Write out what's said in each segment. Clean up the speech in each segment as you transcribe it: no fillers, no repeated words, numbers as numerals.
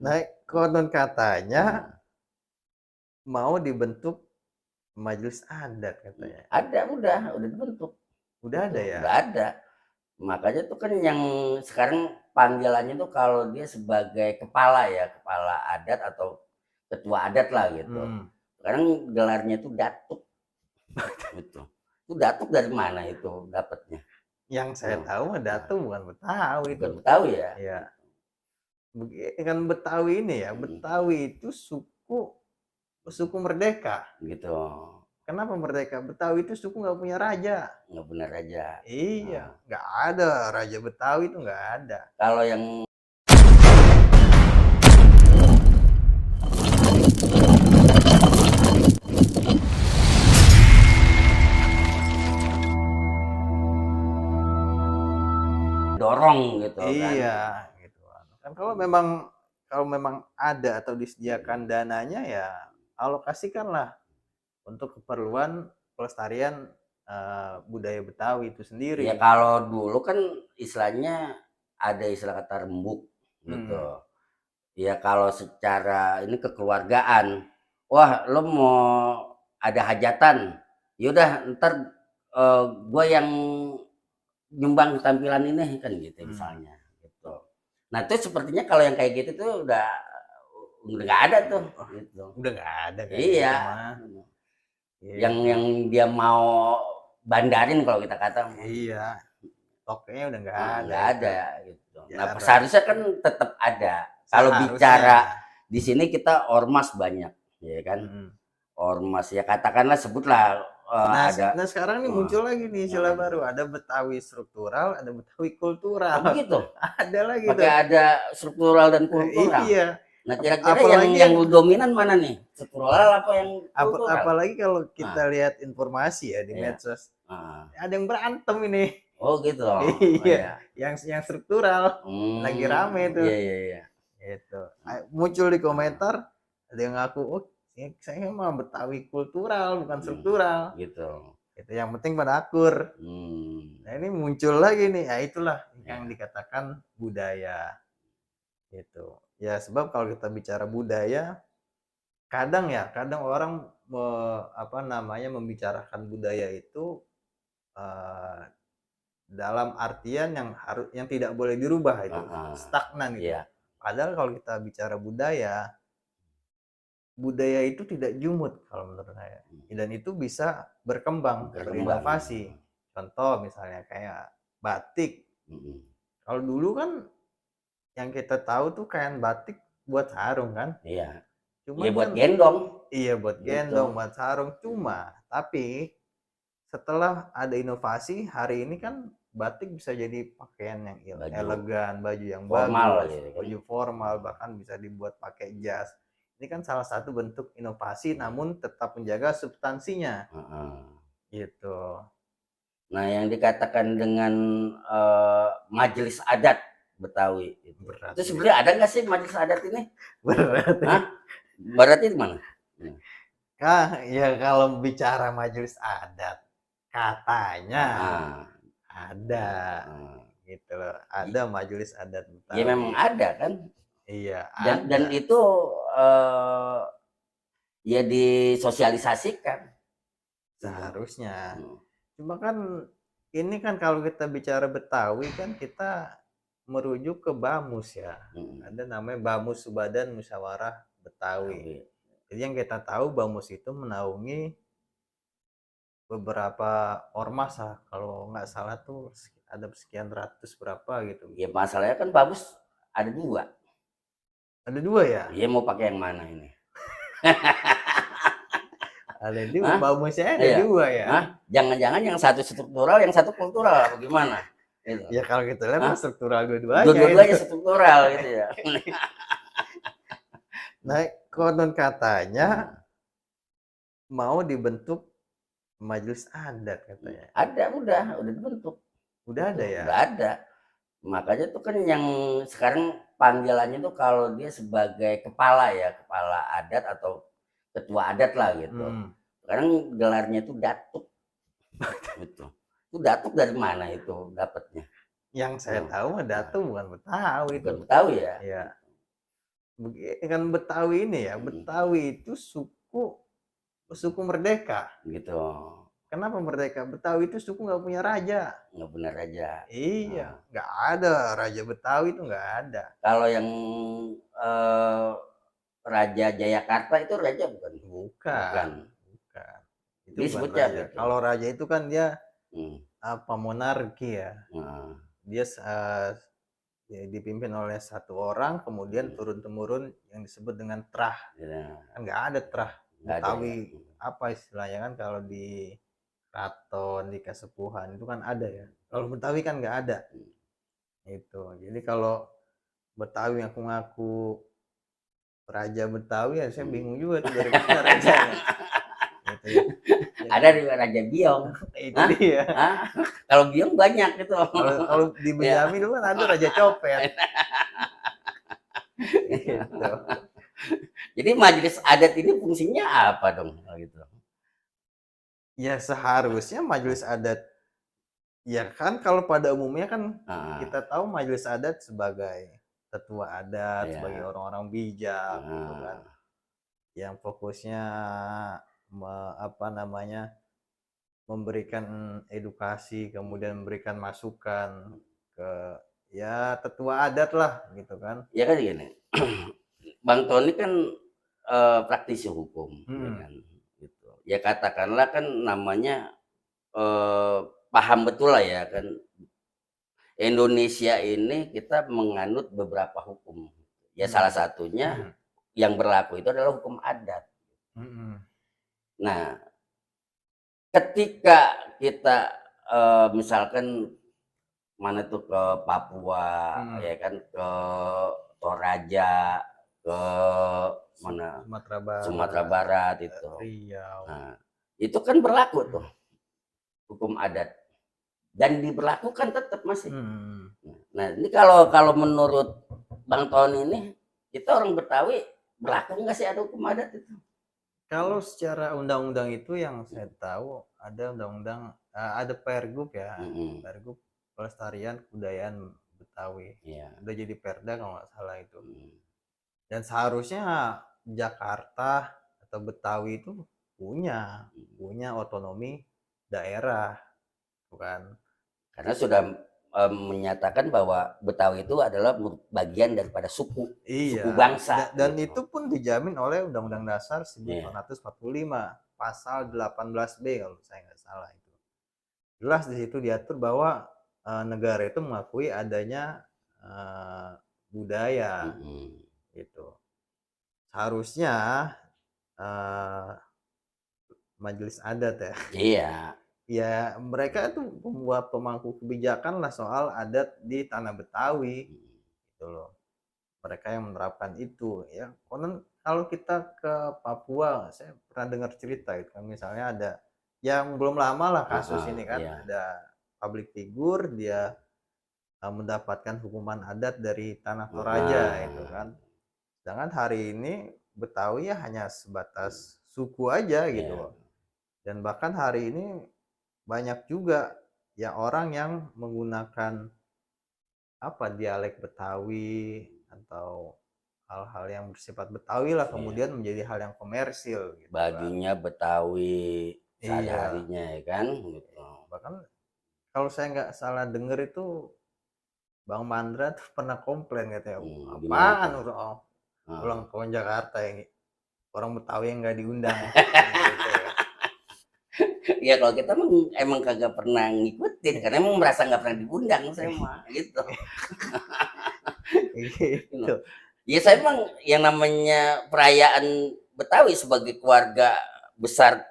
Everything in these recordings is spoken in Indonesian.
Nah, konon katanya Hmm. mau dibentuk majelis adat katanya. Ada, udah dibentuk. Udah Itu ada ya? udah ada. Makanya tuh kan yang sekarang panggilannya tuh kalau dia sebagai kepala ya, kepala adat atau ketua adat lah gitu. Mhm. Sekarang gelarnya itu datuk gitu. Itu datuk dari mana itu dapatnya? Yang saya Nah, tahu mah nah, Datu bukan Betawi bukan itu. Betawi ya? Iya, kan Betawi ini ya, Mhm, Betawi itu suku suku merdeka. gitu. Kenapa merdeka? Betawi itu suku nggak punya raja. Nggak benar aja. Iya, Nah, nggak ada raja Betawi itu nggak ada. kalau yang dorong gitu kan. Iya, gitu kan. Kan kalau memang ada atau disediakan dananya ya alokasikanlah untuk keperluan pelestarian, budaya Betawi itu Ya sendiri. kalau dulu kan istilahnya ada istilah kata rembuk Mhm, gitu. Ya kalau secara ini kekeluargaan, wah lo mau ada hajatan, yaudah ntar gue yang nyumbang tampilan ini kan gitu mhm. misalnya gitu. Nah itu sepertinya kalau yang kayak gitu tuh udah nggak ada tuh Oh, gitu. udah nggak ada kayak gitu Iya, mah. yang Gitu. yang dia mau bandarin kalau kita kata Iya, tokenya udah nggak ada nggak itu, ada gitu. Nah jarang. seharusnya kan tetap ada. Kalau Seharusnya. bicara di sini kita ormas banyak, ya kan? Mhm. Ormas ya katakanlah sebutlah Nah ada nah sekarang nih uh, muncul lagi nih istilah uh, baru, ada Betawi struktural, ada Betawi kultural. oh begitu. Ada lagi Pakai tuh. ada struktural dan kultural. Iya, Nah kira-kira apalagi yang yang dominan mana nih? Struktural apa yang kultural? apalagi kalau kita Nah, lihat informasi ya di iya. medsos, Uh. ada yang berantem ini. Oh gitu. Oh Iya, ya. yang struktural lagi rame tuh. Iya iya iya. Itu muncul di komentar ada yang ngaku, oh saya mah Betawi kultural bukan struktural. Gitu. Itu yang penting pada akur. Hmm, Nah ini muncul lagi nih, ya itulah yang ya. dikatakan budaya gitu. Ya sebab kalau kita bicara budaya, kadang orang apa namanya membicarakan budaya itu eh, dalam artian yang tidak boleh dirubah itu Heeh. stagnan gitu. Iya. Padahal kalau kita bicara budaya, budaya itu tidak jumut kalau menurut saya. Dan itu bisa berkembang, Berkembang. berinovasi. Contoh misalnya kayak batik. Mhm. Kalau dulu kan yang kita tahu tuh kain batik buat sarung kan. Iya. Iya Cuman buat kan gendong iya buat gitu. gendong, buat sarung. Tapi setelah ada inovasi, hari ini kan batik bisa jadi pakaian yang Baju elegan, baju yang formal bagus, gitu kan. baju formal, bahkan bisa dibuat pakai jas. Ini kan salah satu bentuk inovasi Iya. namun tetap menjaga substansinya. Heeh. Gitu. Nah, yang dikatakan dengan majelis adat Betawi itu. Berat Itu ini. sebenarnya ada nggak sih majelis adat ini? Berat Hah? ini. Berarti di mana? Hmm. Ya kalau bicara majelis adat, katanya Ah, ada ah. gitu loh. Ada majelis adat Ya Betawi. memang ada kan. Iya, Dan ada. itu eh, ya disosialisasikan. Gitu. Seharusnya. Hmm. Cuma kan ini kan kalau kita bicara Betawi kan kita merujuk ke Bamus ya. Hmm. Ada namanya Bamus Subadan Musyawarah Betawi. Betawi. Jadi yang kita tahu Bamus itu menaungi beberapa ormas lah. Kalau nggak salah tuh ada sekian ratus berapa gitu. Ya masalahnya kan bagus ada dua. Ada dua ya? Dia mau pakai yang mana ini? Ada dua. Hah? Bamusnya ada Iya. dua ya. Hah? Jangan-jangan yang satu struktural, yang satu kultural, bagaimana? Gitu. Ya kalau kita lihat Hah? mah struktural dua-duanya itu. Dua-duanya struktural gitu ya. Nah, konon katanya Hmm. mau dibentuk majelis adat katanya. Ada, udah dibentuk. Udah Gitu. ada ya? Udah ada. Makanya tuh kan yang sekarang panggilannya tuh kalau dia sebagai kepala ya, kepala adat atau ketua adat lah gitu. Hmm. Sekarang gelarnya itu datuk gitu. Itu datuk dari mana itu dapatnya? Yang saya tahu mah Nah, Datu bukan Betawi bukan itu. Betawi ya. Iya. kan Betawi ini ya, Mhm, Betawi itu suku suku merdeka. gitu. Kenapa merdeka? Betawi itu suku nggak punya raja. Nggak bener aja. Iya, Nah, nggak ada raja Betawi itu nggak ada. kalau yang, eee, Raja Jayakarta itu raja bukan? Bukan, Bukan. bukan. Itu Dia bukan sebutnya apa raja. itu? Kalau raja itu kan dia Mmm, apa monarki ya. heeh, Dia ya dipimpin oleh satu orang kemudian mhm, turun-temurun yang disebut dengan trah. iya, Kan nggak ada trah nggak ada ya? Betawi apa istilahnya kan kalau di keraton, di kasepuhan itu kan ada ya. Kalau Betawi kan nggak ada. Mhm. Itu. Jadi kalau Betawi ngaku-ngaku raja Betawi ya saya Mhm. bingung juga tuh dari mana rajanya. Gitu ya. Jadi Ada di Raja Biong. itu Hah? dia. Hah? Kalau Biong banyak itu. Kalau kalau di Ya. Benyamin dulu kan ada raja copet. Gitu. Jadi majelis adat ini fungsinya apa dong kalau gitu? Ya seharusnya majelis adat ya kan kalau pada umumnya kan Heeh, kita tahu majelis adat sebagai tetua adat, sebagai iya, orang-orang bijak gitu kan. heeh. Yang fokusnya apa namanya, memberikan edukasi, kemudian memberikan masukan ke ya tetua adat lah gitu kan. Ya kan gini, Bang Tony kan, praktisi hukum, ya Mhm, kan, gitu. Ya katakanlah kan namanya, paham betul lah ya kan, Indonesia ini kita menganut beberapa hukum. Ya salah mhm, satunya yang berlaku itu adalah hukum adat. mhm, Nah, ketika kita, misalkan mana tuh ke Papua, mhm. ya kan, ke Toraja, ke mana, Sumatera Sumatera Barat, Barat itu. Riau. Nah, itu kan berlaku tuh hukum adat dan diberlakukan tetap masih. Mhm. Nah, ini kalau kalau menurut Bang Tony ini, kita orang Betawi berlaku nggak sih ada hukum adat itu? Kalau secara undang-undang itu yang saya tahu ada undang-undang, ada Pergub ya, Mhm, Pergub Pelestarian Kebudayaan Betawi. iya, Udah jadi Perda kalau nggak salah itu. mhm, Dan seharusnya Jakarta atau Betawi itu punya mhm. punya otonomi daerah, bukan Karena sudah, menyatakan bahwa Betawi itu adalah bagian daripada suku, suku iya, bangsa dan gitu. itu pun dijamin oleh Undang-Undang Dasar Iya, 1945, pasal 18B kalau saya nggak salah itu. Jelas di situ diatur bahwa, negara itu mengakui adanya, eee, budaya, mhm, gitu. Seharusnya, eee, majelis adat ya, iya, ya mereka tuh membuat pemangku kebijakan lah soal adat di tanah Betawi, mhm, gitu loh. Mereka yang menerapkan itu, ya. Konon kalau kita ke Papua, saya pernah dengar cerita itu kan misalnya ada yang belum lama lah kasus heeh, ini kan, iya, ada public figure dia mendapatkan hukuman adat dari Tanah Toraja itu heeh, kan. Sedangkan hari ini Betawi ya hanya sebatas suku aja gitu iya, loh. Dan bahkan hari ini banyak juga ya orang yang menggunakan apa dialek Betawi atau hal-hal yang bersifat Betawi lah iya. kemudian menjadi hal yang komersil gitu kan. Bajunya Betawi Iya, sehari-harinya ya kan, gitu. bahkan kalau saya nggak salah denger itu Bang Mandra tuh pernah komplain katanya, Gimana "Apaan tuh? ulang Heeh. tahun Jakarta yang orang Betawi yang nggak diundang," gitu ya. Ya kalau kita mah emang kagak pernah ngikutin, karena emang merasa nggak pernah diundang saya mah, gitu. Gitu. Gitu. Ya saya emang yang namanya perayaan Betawi sebagai keluarga besar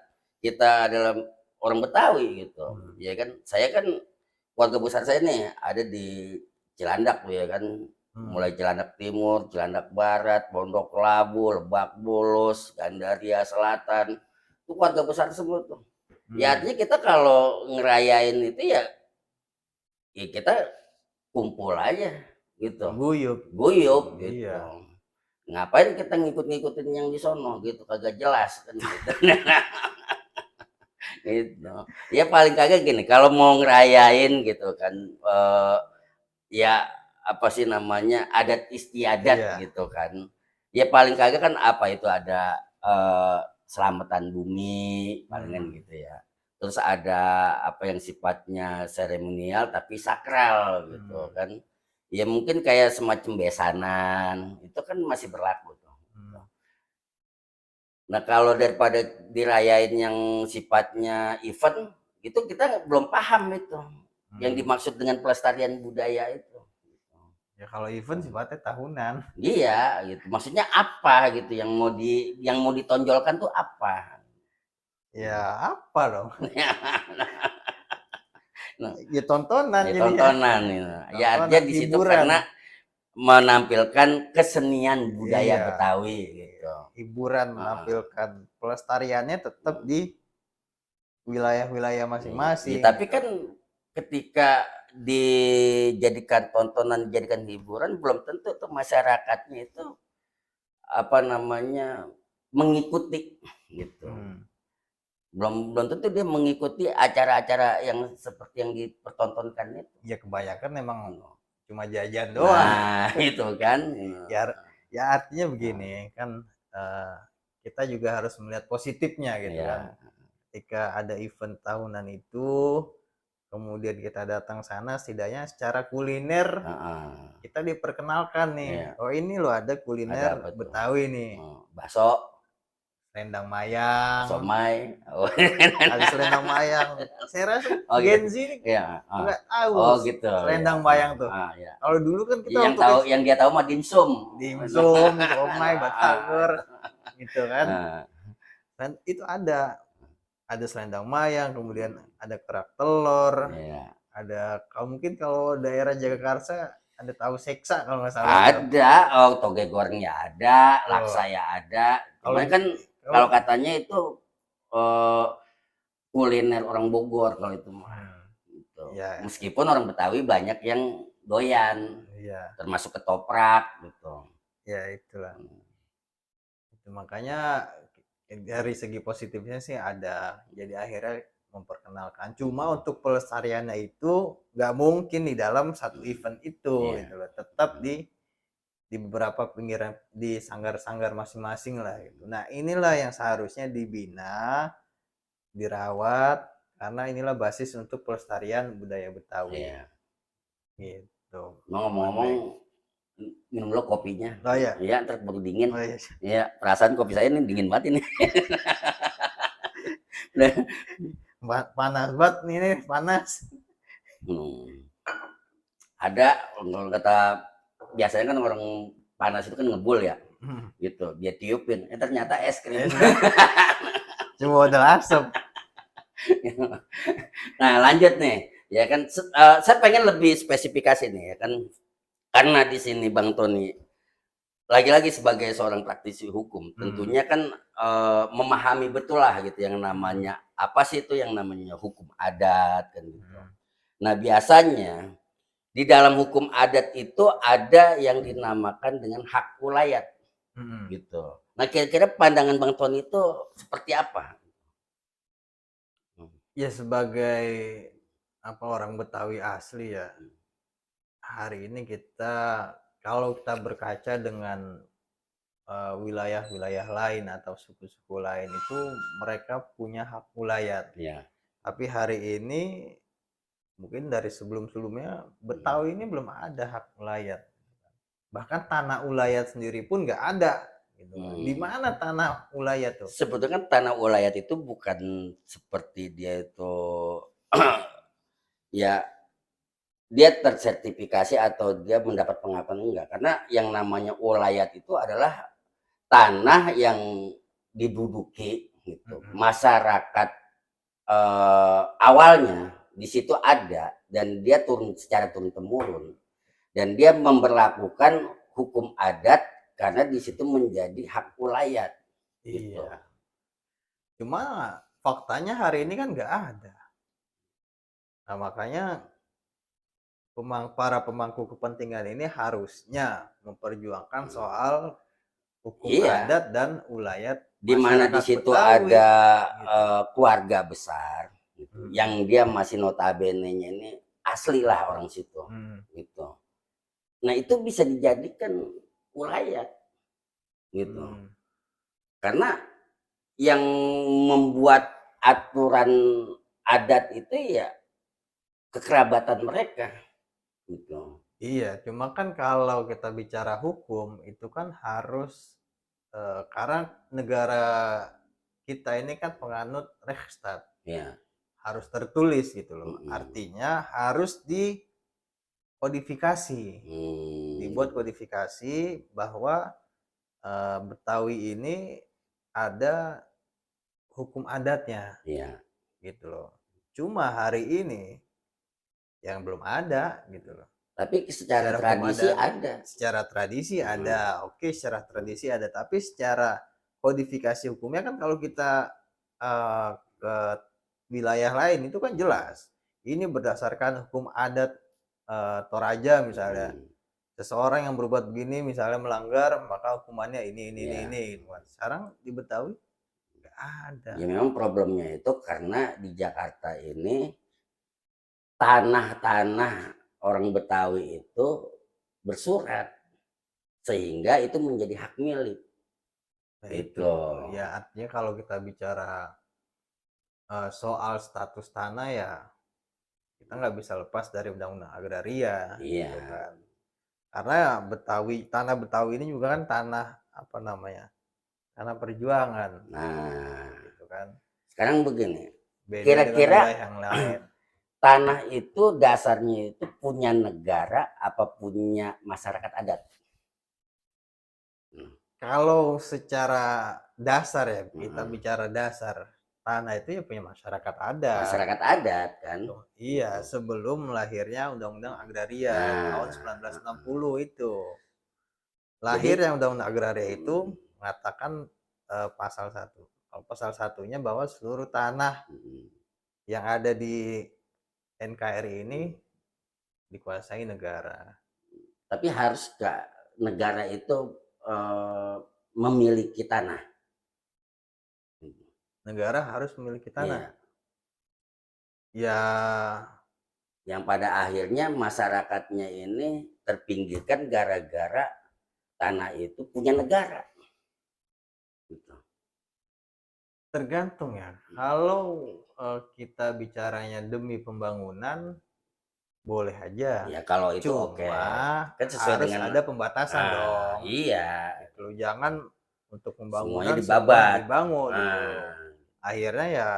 kita adalah orang Betawi gitu, Hmm. ya kan. Saya kan keluarga besar saya nih ada di Cilandak tuh ya kan, Hmm. mulai Cilandak Timur, Cilandak Barat, Pondok Labu, Lebak Bulus, Gandaria Selatan, itu keluarga besar semua tuh. Ya Hmm. artinya kita kalau ngerayain itu ya, ya kita kumpul aja gitu, Guyup. guyup Iya. gitu. Ngapain kita ngikut-ngikutin yang di sono gitu, kagak jelas kan gitu. Gitu. Ya paling kagak gini, kalau mau ngerayain gitu kan, ya apa sih namanya, adat istiadat Iya. gitu kan. Ya paling kagak kan apa itu ada selamatan bumi palingan Hmm. gitu ya. Terus ada apa yang sifatnya seremonial tapi sakral gitu Hmm. kan. Ya mungkin kayak semacam besanan, itu kan masih berlaku tuh. Gitu. Hmm. Nah kalau daripada dirayain yang sifatnya event, itu kita belum paham itu. Yang Hmm. dimaksud dengan pelestarian budaya itu. Ya kalau event sifatnya tahunan. Iya gitu. Maksudnya apa gitu yang mau ditonjolkan tuh apa? Ya apa dong? Nah, Ya tontonan ya jadinya. tontonan gitu. Ya artinya Tontonan di situ hiburan. karena menampilkan kesenian budaya Iya. Betawi Iya. gitu. Hiburan Heeh. menampilkan pelestariannya tetap di wilayah-wilayah Ya, masing-masing tapi gitu. kan ketika dijadikan tontonan, dijadikan hiburan, belum tentu tuh masyarakatnya itu apa namanya mengikuti gitu. Hmm. Belum belum tentu dia mengikuti acara-acara yang seperti yang dipertontonkan itu. Ya kebanyakan memang Gitu. cuma jajan doang. Nah, itu kan. Ya ya artinya begini kan, kita juga harus melihat positifnya gitu kan. Ya, Ketika ada event tahunan itu, kemudian kita datang sana setidaknya secara kuliner heeh. kita diperkenalkan nih, Iya, "Oh ini loh ada ada kuliner apa tuh? Betawi nih, Bakso, selendang mayang." somai. Oh, Ada selendang mayang. Saya rasa oh gitu. Gen Z ini Iya, nggak tahu oh gitu ya. selendang mayang tuh. Ya. Kalau dulu kan kita Yang waktu tahu kecil yang dia tahu mah dimsum. dimsum, somai, batagor, Itu. gitu kan. Heeh, Dan itu ada selendang mayang, kemudian ada kerak telur, iya. ada kalau mungkin kalau daerah Jagakarsa ada tahu seksa kalau nggak salah tuh. Ada, oh toge goreng ya ada, Tuh. laksa ya ada. Kalau Cuman kan kalau kalau katanya itu eh, kuliner orang Bogor kalau itu mah. Gitu. ya Meskipun orang Betawi banyak yang doyan, iya termasuk ketoprak gitu. ya itulah. Itu makanya dari segi positifnya sih ada. Jadi akhirnya memperkenalkan. Cuma untuk pelestariannya itu nggak mungkin di dalam satu event itu Iya. gitu loh. Tetap di beberapa pinggiran di sanggar-sanggar masing-masing lah gitu. Nah, inilah yang seharusnya dibina, dirawat karena inilah basis untuk pelestarian budaya Betawi. Iya. Gitu. Ngomong-ngomong, Mandek. minum dulu kopinya. Oh ya. Iya, ntar baru dingin. Oh ya. Iya, perasaan kopi saya ini dingin banget ini. Udah. Panas banget ini, panas. Hmm. Ada, kalau kata biasanya kan orang panas itu kan ngebul ya, gitu. Dia tiupin, ternyata es krim. Cuma udah asap. Nah, lanjut nih. Ya kan, saya pengen lebih spesifikasi nih ya kan, karena di sini Bang Tony lagi-lagi sebagai seorang praktisi hukum, tentunya kan memahami betul lah gitu yang namanya apa sih itu yang namanya hukum adat kan gitu. Nah, biasanya di dalam hukum adat itu ada yang dinamakan dengan hak ulayat gitu. Nah, kira-kira pandangan Bang Tony itu seperti apa? Ya sebagai apa orang Betawi asli ya, hari ini kita kalau kita berkaca dengan wilayah-wilayah lain atau suku-suku lain itu mereka punya hak ulayat. Ya. Tapi hari ini mungkin dari sebelum-sebelumnya Betawi ini belum ada hak ulayat. Bahkan tanah ulayat sendiri pun nggak ada. Gitu. Di mana tanah ulayat tuh? Sebetulnya kan tanah ulayat itu bukan seperti dia itu ya dia tersertifikasi atau dia mendapat pengakuan enggak karena yang namanya ulayat itu adalah tanah yang diduduki gitu masyarakat awalnya di situ ada dan dia turun secara turun temurun dan dia memberlakukan hukum adat karena di situ menjadi hak ulayat gitu. Iya. Cuma faktanya hari ini kan nggak ada. Nah makanya para pemangku kepentingan ini harusnya memperjuangkan soal hukum Iya, adat dan ulayat di mana di masyarakat situ Betawi ada gitu. keluarga besar gitu, yang dia masih notabene-nya ini asli lah orang situ gitu. Nah itu bisa dijadikan ulayat gitu. Hmm. Karena yang membuat aturan adat itu ya kekerabatan mereka gitu. Iya, cuma kan kalau kita bicara hukum itu kan harus karena negara kita ini kan penganut Rechtsstaat, Ya. harus tertulis gitu loh. Mm-mm. Artinya harus dikodifikasi, dibuat Hmm. kodifikasi bahwa Betawi ini ada hukum adatnya Ya. gitu loh. Cuma hari ini yang belum ada gitu loh. Tapi secara Secara hukum tradisi adat, ada. secara tradisi Hmm. ada, oke secara tradisi ada, tapi secara kodifikasi hukumnya kan kalau kita ke wilayah lain itu kan jelas. Ini berdasarkan hukum adat Toraja misalnya. Hmm. Seseorang yang berbuat begini misalnya melanggar maka hukumannya Ya. ini gitu kan. Sekarang di Betawi nggak ada. Ya memang problemnya itu karena di Jakarta ini tanah-tanah orang Betawi itu bersurat sehingga itu menjadi hak milik Nah itu gitu. ya artinya kalau kita bicara soal status tanah ya kita nggak bisa lepas dari undang-undang agraria gitu Iya. kan. Karena Betawi, tanah Betawi ini juga kan tanah apa namanya? Tanah perjuangan Nah, gitu kan. sekarang begini, Beda dengan kira-kira wilayah yang lain. tanah itu dasarnya itu punya negara apa punya masyarakat adat? Hmm. Kalau secara dasar ya, kita Hmm. bicara dasar, tanah itu ya punya masyarakat adat. Masyarakat adat kan Tuh, iya, gitu. sebelum lahirnya Undang-Undang Agraria tahun Nah, 1960 itu. jadi Lahirnya Undang-Undang Agraria itu mengatakan pasal 1. Pasal satunya bahwa seluruh tanah yang ada di NKRI ini dikuasai negara. tapi harus gak negara itu memiliki tanah? Negara harus memiliki tanah. Iya, Ya, yang pada akhirnya masyarakatnya ini terpinggirkan gara-gara tanah itu punya negara gitu. tergantung ya. Kalau kita bicaranya demi pembangunan, boleh aja. Ya kalau itu oke, Cuma kan sesuai harus dengan ada pembatasan dong. iya, Gitu. Jangan untuk semuanya pembangunan semuanya dibabat. dibangun gitu loh. Nah, Akhirnya ya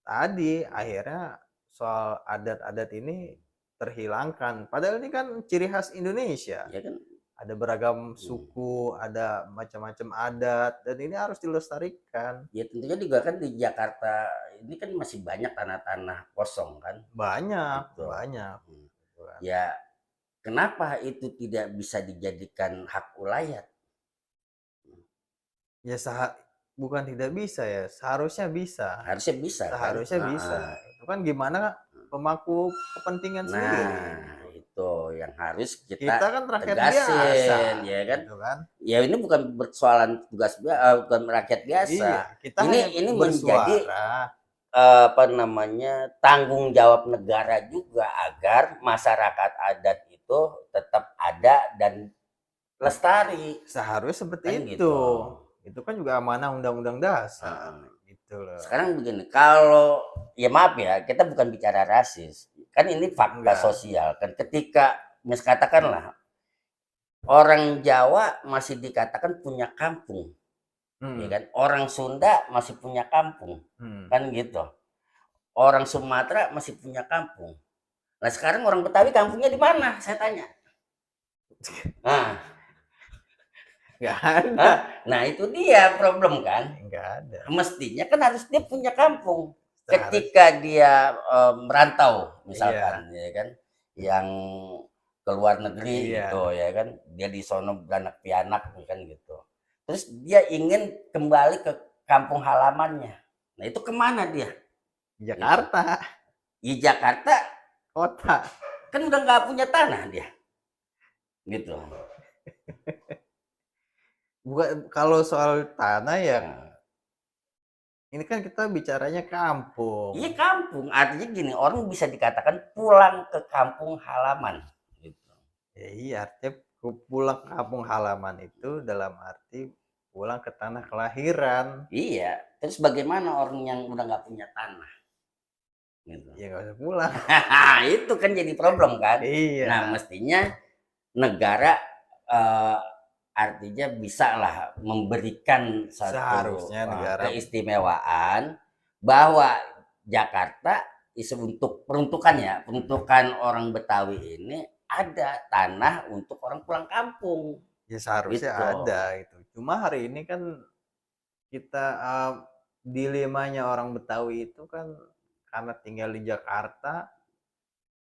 tadi, akhirnya soal adat-adat ini terhilangkan. Padahal ini kan ciri khas Indonesia. ya kan. Ada beragam Hmm. suku, ada macam-macam adat, dan ini harus dilestarikan. Ya tentunya juga kan di Jakarta ini kan masih banyak tanah-tanah kosong kan Banyak, gitu. banyak. Hmm. Gitu kan. Ya kenapa itu tidak bisa dijadikan hak ulayat? Ya bukan tidak bisa ya, seharusnya bisa. Harusnya bisa kan. Seharusnya bisa. Itu kan gimana pemangku kepentingan sendiri. Nah itu yang harus kita Kita kan rakyat biasa, tegasin ya kan. gitu kan. Ya ini bukan persoalan bukan rakyat biasa. Iya, kita hanya Ini menjadi bersuara. apa namanya tanggung jawab negara juga agar masyarakat adat itu tetap ada dan lestari Seharusnya seperti kan itu. gitu. Itu kan juga amanah Undang-Undang Dasar, Heeh. gitu loh. Sekarang begini, kalau ya maaf ya kita bukan bicara rasis, kan ini fakta Enggak. sosial kan ketika katakanlah orang Jawa masih dikatakan punya kampung, ya Hmm. kan? Orang Sunda masih punya kampung, Hmm. kan gitu. Orang Sumatera masih punya kampung. Nah sekarang orang Betawi kampungnya di mana? Saya tanya. Nah, Nggak ada. nah itu dia problem kan. Nggak ada. Mestinya kan harus dia punya kampung. Seharusnya. Ketika dia merantau, Iya. misalkan, ya kan, yang ke luar negeri Iya. gitu, ya kan, dia di sono beranak pianak, kan gitu. Terus dia ingin kembali ke kampung halamannya. Nah itu kemana dia? Gitu. Jakarta. Di Jakarta Kota. kan udah nggak punya tanah dia, gitu. Bukan kalau soal tanah ya, Nah, ini kan kita bicaranya kampung. iya kampung, artinya gini, orang bisa dikatakan pulang ke kampung halaman. Gitu. Ya iya, artinya pulang ke kampung halaman itu dalam arti pulang ke tanah kelahiran. Iya, terus bagaimana orang yang udah nggak punya tanah gitu. Ya nggak usah pulang. Itu kan jadi problem kan. Nah, Iya, mestinya negara eh, artinya bisalah memberikan satu seharusnya negara keistimewaan bahwa Jakarta untuk peruntukan orang Betawi ini ada tanah untuk orang pulang kampung ya seharusnya gitu. ada itu. Cuma hari ini kan kita dilemanya orang Betawi itu kan karena tinggal di Jakarta,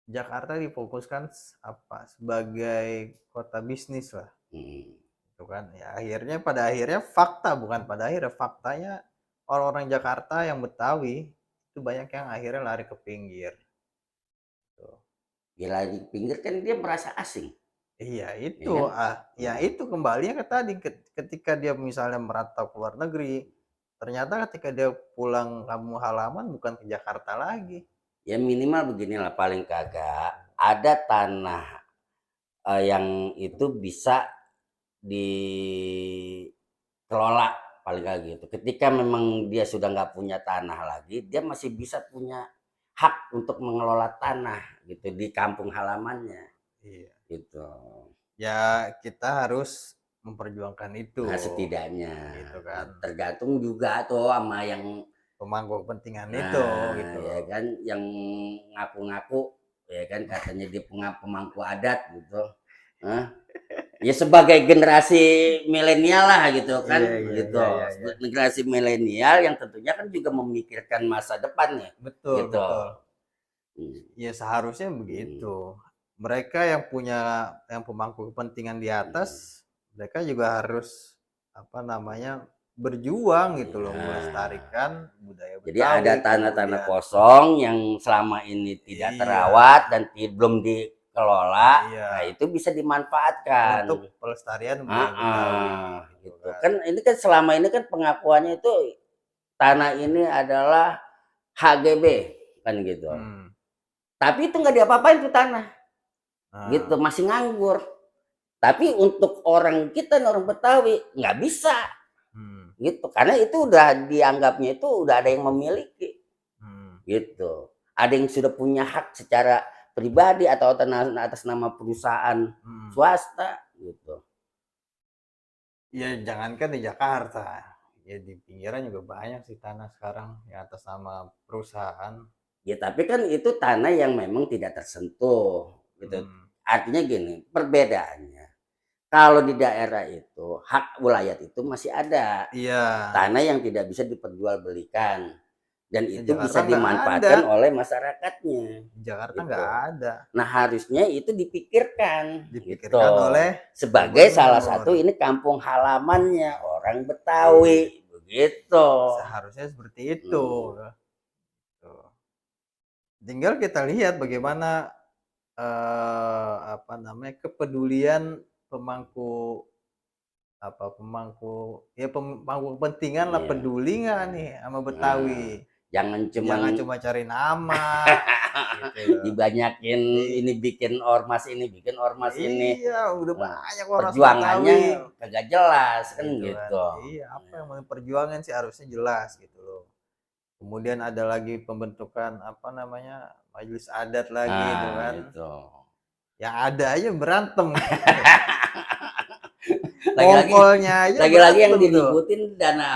Jakarta difokuskan apa sebagai kota bisnis lah, Hmm. itu kan. Ya akhirnya pada akhirnya fakta bukan pada akhirnya faktanya orang-orang Jakarta yang Betawi itu banyak yang akhirnya lari ke pinggir. Tuh. Gila di pinggir kan dia merasa asing, Iya ya itu, kan? ya Hmm. itu kembalinya ke tadi ketika dia misalnya merantau ke luar negeri, ternyata ketika dia pulang kampung halaman bukan ke Jakarta lagi. Ya minimal beginilah paling kagak ada tanah yang itu bisa dikelola paling kagak gitu. Ketika memang dia sudah nggak punya tanah lagi, dia masih bisa punya hak untuk mengelola tanah gitu di kampung halamannya Iya. gitu. Ya kita harus memperjuangkan itu, Nah setidaknya gitu kan. tergantung juga tuh sama yang Pemangku kepentingan itu, nah gitu ya loh. kan yang ngaku-ngaku ya kan katanya dia pemangku adat gitu. Hah? Ya sebagai generasi milenial lah gitu kan, Iya iya gitu. iya iya iya. Generasi milenial yang tentunya kan juga memikirkan masa depan ya, Betul gitu. betul. Hmm, Ya seharusnya hmm, begitu. Mereka yang punya yang pemangku kepentingan di hmm. atas, mereka juga harus apa namanya berjuang gitu loh, Ya. melestarikan budaya Jadi ada Betawi, tanah-tanah kemudian kosong yang selama ini tidak iya, terawat dan belum dikelola, nah iya, itu bisa dimanfaatkan. untuk pelestarian budaya Heeh, Betawi gitu gitu. kan. Kan ini kan selama ini kan pengakuannya itu tanah ini adalah HGB kan gitu. Hmm. Tapi itu nggak diapa-apain tuh tanah, gitu, Nah, masih nganggur. Tapi untuk orang kita, orang Betawi, nggak bisa, hmm, gitu. Karena itu udah dianggapnya itu udah ada yang memiliki, hmm, gitu. Ada yang sudah punya hak secara pribadi atau atas nama perusahaan hmm. swasta, gitu. Ya jangankan di Jakarta, ya di pinggiran juga banyak sih tanah sekarang yang atas nama perusahaan. Ya tapi kan itu tanah yang memang tidak tersentuh, gitu. Hmm. Artinya gini, perbedaannya. Kalau di daerah itu hak wilayah itu masih ada Iya, tanah yang tidak bisa diperjualbelikan dan di itu Jakarta bisa nggak ada. dimanfaatkan oleh masyarakatnya Di Jakarta nggak gitu. ada. Nah harusnya itu dipikirkan gitu Dipikirkan oleh sebagai salah gubernur. satu ini kampung halamannya orang Betawi begitu. Seharusnya seperti itu. Hmm. Tuh. Tinggal kita lihat bagaimana apa namanya kepedulian pemangku pemangku kepentingan lah Iya. peduli nggak nih sama Betawi. Nah, jangan cuman Jangan cuma cari nama gitu loh. dibanyakin I- ini bikin ormas ini. iya, udah Nah, banyak orang perjuangannya Betawi kagak jelas kan gitu kan. gitu. Iya, apa yang mau perjuangan sih harusnya jelas gitu loh. Kemudian ada lagi pembentukan apa namanya majelis adat lagi itu Nah, kan. itu. Yang ada aja berantem. Lagi-lagi Kongkolnya aja lagi-lagi yang berantem tuh. diributin dana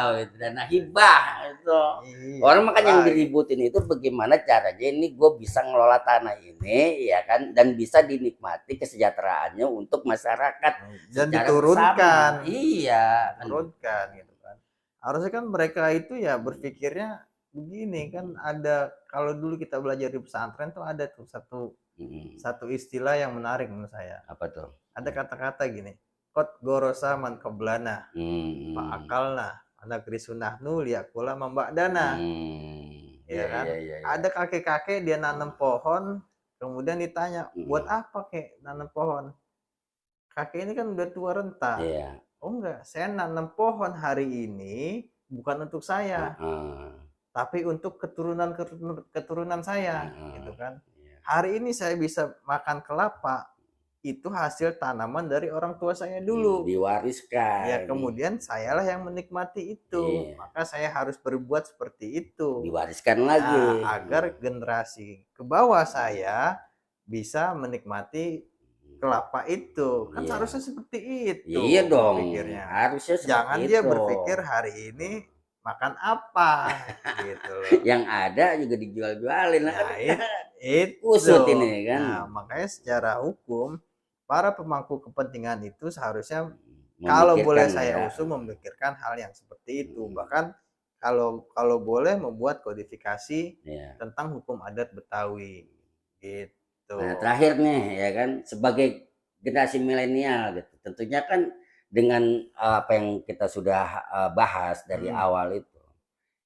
hibah itu. Iya, Orang makanya yang apalagi. diributin itu bagaimana caranya ini gue bisa ngelola tanah ini ya kan dan bisa dinikmati kesejahteraannya untuk masyarakat Dan secara diturunkan, bersama. Iya, kan gitu. diturunkan gitu kan. Harusnya kan mereka itu ya berpikirnya begini kan ada kalau dulu kita belajar di pesantren tuh ada tuh satu Hmm. satu istilah yang menarik menurut saya. Apa tuh? Ada kata-kata gini, kot gorosa man koblana, Hmm. fa'akalna, anak risunahnu liyakula mamba'dana. Hmm. Ya Iya kan? iya iya iya. Ada kakek-kakek dia nanam pohon, kemudian ditanya, buat Hmm. apa kek nanam pohon? Kakek ini kan udah tua renta. Iya. Oh enggak, saya nanam pohon hari ini bukan untuk saya, Heeh. tapi untuk keturunan keturunan saya, gitu Heeh. kan. Iya. Hari ini saya bisa makan kelapa, itu hasil tanaman dari orang tua saya dulu. Ya Diwariskan. kemudian sayalah yang menikmati itu. Iya. Maka saya harus berbuat seperti itu. Diwariskan Nah, lagi. agar generasi ke bawah saya bisa menikmati kelapa itu. Kan Iya. seharusnya seperti itu Iya dong. berpikirnya. Harusnya seperti Jangan itu. dia berpikir hari ini makan apa gitu loh. Yang ada juga dijual-jualin. Nah, itu. Kusut ini kan. Nah, makanya secara hukum para pemangku kepentingan itu seharusnya kalau boleh saya ya. usul memikirkan hal yang seperti itu. Bahkan kalau boleh membuat kodifikasi Iya. tentang hukum adat Betawi gitu. Nah, terakhir nih ya kan, sebagai generasi milenial gitu. Tentunya kan dengan apa yang kita sudah bahas dari awal itu,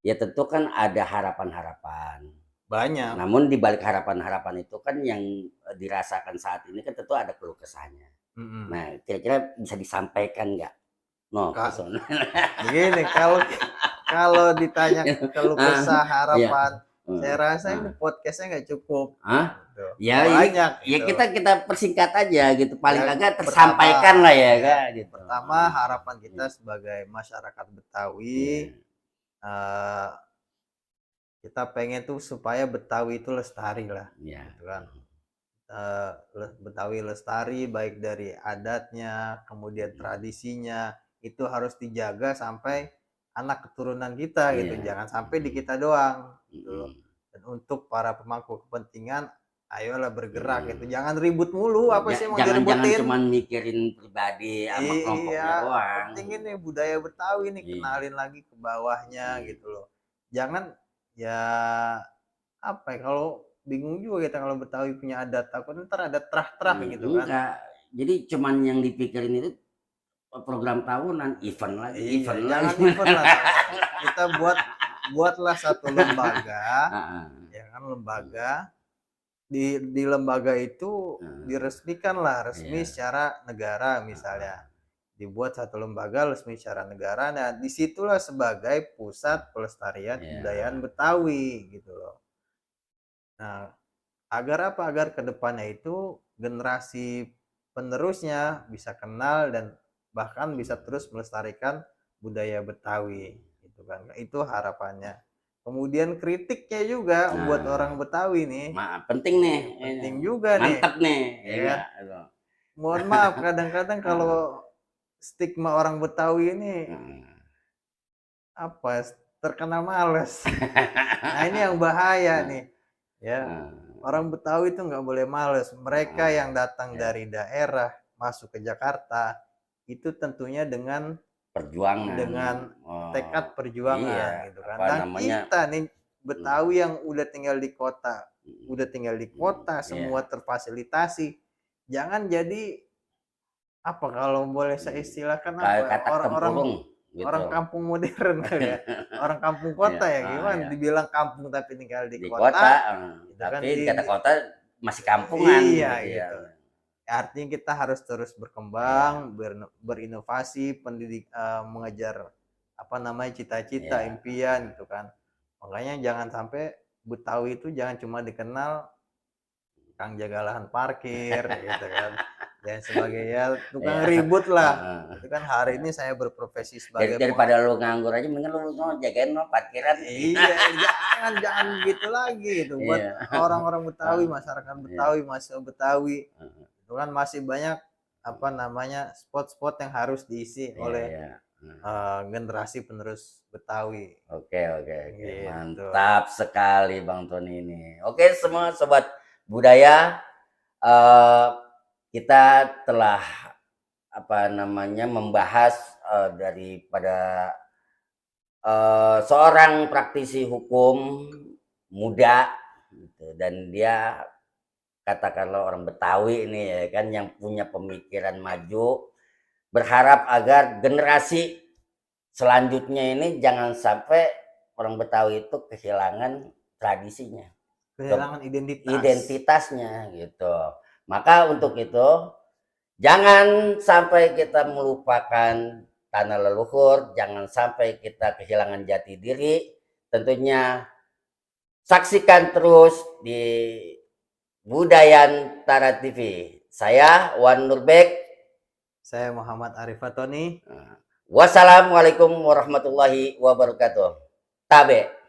ya tentu kan ada harapan-harapan. Banyak. Namun di balik harapan-harapan itu kan yang dirasakan saat ini kan tentu ada keluh kesahnya. Nah, kira-kira bisa disampaikan nggak? No, begini, kalau ditanya keluh kesah harapan, saya rasa ini podcastnya nggak cukup. Gitu. Ya, banyak. Ya gitu. kita persingkat aja gitu, paling agak tersampaikan lah ya, kan. Gitu. Pertama, harapan kita sebagai masyarakat Betawi, kita pengen tuh supaya Betawi itu lestari lah, gitu kan. Betawi lestari baik dari adatnya, kemudian tradisinya, itu harus dijaga sampai anak keturunan kita gitu, jangan sampai di kita doang gitu. Dan untuk para pemangku kepentingan, ayolah bergerak gitu, jangan ribut mulu, apa sih mau diributin? Jangan cuma mikirin pribadi sama kelompoknya doang. Penting ini budaya Betawi nih, kenalin lagi ke bawahnya gitu loh. Jangan ya apa ya, kalau bingung juga kita kalau Betawi punya adat, takut ntar ada terah-terah gitu kan. Enggak, jadi cuman yang dipikirin itu program tahunan, event lagi, jangan event lah. Kita buatlah satu lembaga, ya kan, lembaga. Di lembaga itu diresmikan lah, resmi secara negara misalnya. Dibuat satu lembaga resmi secara negara, nah disitulah sebagai pusat pelestarian kebudayaan Betawi gitu loh. Nah, agar apa? Agar kedepannya itu generasi penerusnya bisa kenal dan bahkan bisa terus melestarikan budaya Betawi gitu kan. Itu harapannya. Kemudian kritiknya juga buat orang Betawi nih. Penting nih. Penting juga nih. Mantap nih. Ya. Mohon maaf, kadang-kadang kalau stigma orang Betawi ini apa? Terkena males. Nah, ini yang bahaya nih. Ya. Orang Betawi itu nggak boleh males. Mereka yang datang dari daerah masuk ke Jakarta itu tentunya dengan perjuangan, dengan tekad perjuangan gitu kan. Dan kita nih Betawi yang udah tinggal di kota, semua terfasilitasi. Jangan jadi apa, kalau boleh saya istilahkan apa, orang kampung modern kali ya. Orang kampung kota ya, gimana dibilang kampung tapi tinggal di kota tapi kata kota masih kampungan. Iya gitu. Artinya kita harus terus berkembang, berinovasi, mengejar apa namanya cita-cita, impian gitu kan. Makanya jangan sampai Betawi itu jangan cuma dikenal tukang jaga lahan parkir gitu kan. Dan sebagainya, tukang ribut lah. Itu kan hari ini saya berprofesi sebagai daripada lu nganggur aja, mendingan lu jagain parkiran. Iya, jangan gitu lagi gitu. Buat orang-orang Betawi, masyarakat Betawi, mahasiswa Betawi, itu kan masih banyak apa namanya spot-spot yang harus diisi oleh generasi penerus Betawi. Oke. Gitu. Mantap sekali Bang Tony ini. Oke, semua sobat budaya, kita telah membahas daripada seorang praktisi hukum muda gitu, dan dia katakanlah orang Betawi ini ya kan, yang punya pemikiran maju, berharap agar generasi selanjutnya ini jangan sampai orang Betawi itu kehilangan tradisinya, kehilangan identitasnya gitu. Maka untuk itu jangan sampai kita melupakan tanah leluhur, jangan sampai kita kehilangan jati diri. Tentunya saksikan terus di Budayantara TV. Saya Wan Nurbek. Saya Muhammad Arif Fatoni. Wassalamualaikum warahmatullahi wabarakatuh. Tabe.